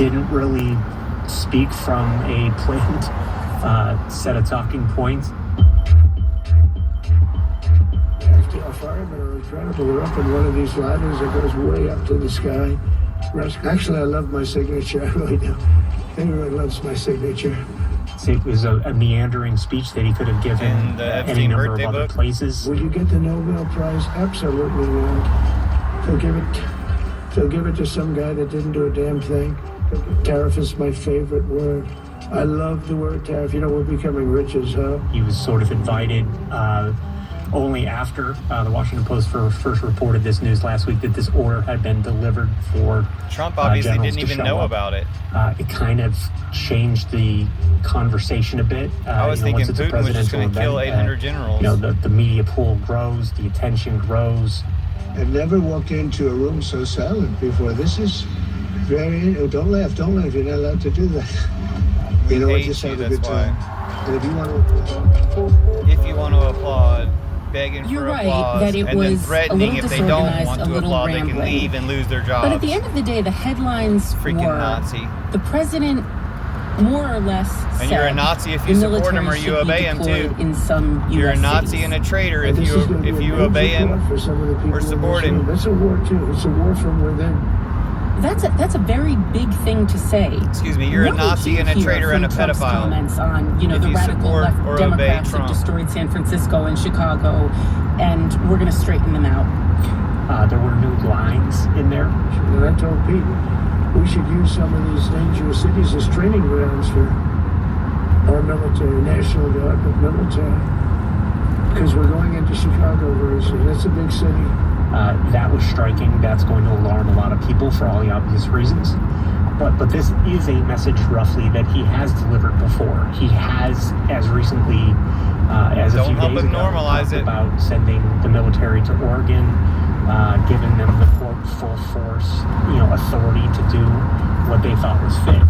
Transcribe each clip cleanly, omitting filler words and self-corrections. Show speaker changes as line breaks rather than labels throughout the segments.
didn't really speak from a planned set of talking points.
FDR firemen are incredible. They're up in one of these ladders that goes way up to the sky. Actually, I love my signature. I really do. Everyone loves my signature.
It was a meandering speech that he could have given
In the
any
Epstein
number of
birthday
other
book?
places.
Will you get the Nobel Prize? Absolutely not. They'll give it to some guy that didn't do a damn thing. Tariff is my favorite word. I love the word tariff. You know, we're becoming rich as hell.
He was sort of invited only after the Washington Post first reported this news last week that this order had been delivered for
Trump obviously
generals
didn't
to
even
show
know
up.
about it.
It kind of changed the conversation a bit.
I was thinking
once it's a
Putin was just going to
presidential
kill
event,
800 generals.
the media pool grows, the attention grows.
I've never walked into a room so silent before. This is very... Oh, don't laugh. You're not allowed to do that.
We
You know what?
hate
Just
you,
have a
that's
good
why.
time. And if you want to
applaud, begging
You're
for
right
applause,
that it
and
was
then
a
threatening
little
if they don't
disorganized,
want
a
to
little
applaud, they can
rambling.
leave and lose their jobs.
But at the end of the day, the headlines
Freaking
were
Nazi.
the president more or less
And
said
you're a Nazi if you
the
support him or
military
you
should be
obey him
deployed
too.
In some US
You're a Nazi
cities.
and a traitor if
This is gonna be
you
a major
obey him
war for some of the people
or
in
support
this room.
him.
That's a war too. It's a war from within.
That's a very big thing to say.
Excuse me, you're a
What did
Nazi
you
and a
hear
traitor and a
from Trump's
pedophile.
Comments on, the
If you
radical
support
left
or obey
Democrats that
Trump.
destroyed San Francisco and Chicago, and we're going to straighten them out.
There were new lines in there.
And I told Pete, we should use some of these dangerous cities as training grounds for our military, National Guard, but military. Because we're going into Chicago very soon. That's a big city.
That was striking. That's going to alarm a lot of people for all the obvious reasons. But this is a message roughly that he has delivered before. He has, as recently as a
Don't
few
help
days
him
ago,
normalize
talked
it.
about sending the military to Oregon, giving them the quote full force, authority to do what they thought was fit.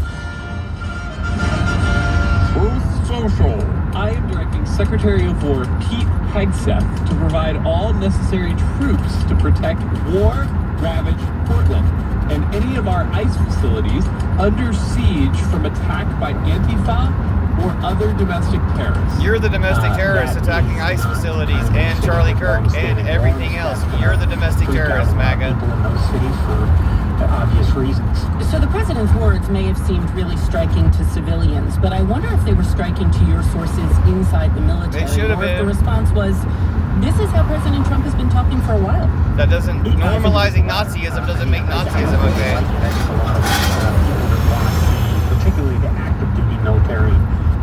Truth Social. I am directing Secretary of War Pete Hegseth to provide all necessary troops to protect war-ravaged Portland and any of our ICE facilities under siege from attack by Antifa or other domestic terrorists.
You're the domestic terrorist
that
attacking
is,
ICE facilities and Charlie Kirk and everything else. You're the domestic terrorist, MAGA.
People in those cities for obvious reasons.
So the president's words may have seemed really striking to civilians, but I wonder if they were striking to your sources inside the military.
They should have
or if
been.
the response was, this is how President Trump has been talking for a while.
That doesn't, normalizing Nazism doesn't make Nazism okay.
I think a lot of people that want to see, particularly the active duty military,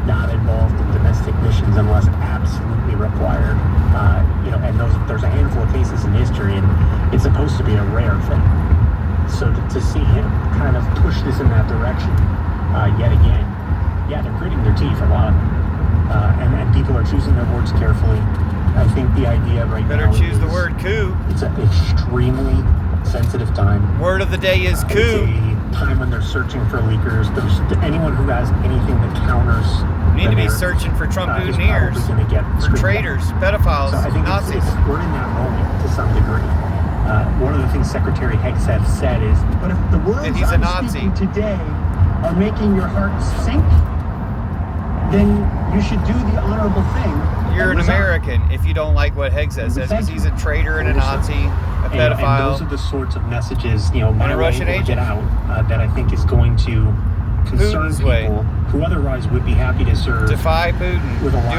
not involved in domestic missions unless absolutely required. And there's a handful of cases in history, and it's supposed to be a rare thing. So to see him kind of push this in that direction yet again, yeah, they're gritting their teeth, a lot of them. And people are choosing their words carefully. I think the idea right now
Better choose
is
the word coup.
it's an extremely sensitive time.
Word of the day is
It's
coup.
a time when they're searching for leakers. There's anyone who has anything that counters.
We need to be
the narrative,
searching for Trump
is
boutonnieres,
probably going to get
for
screwed
traitors,
down.
pedophiles,
So I think
Nazis.
we're in that moment to some degree. One of the things Secretary Hegseth said is, but if the words
That he's a
I'm
Nazi.
speaking today are making your heart sink, then you should do the honorable thing.
You're
and
an
resign.
American if you don't like what Hegseth says, because he's a traitor and a Nazi, a
And
pedophile.
those are the sorts of messages, my
And a
way
Russian
or
agent.
get out, that I think is going to concern
Putin's
people
way.
who otherwise would be happy to serve
Defy Putin.
with a lot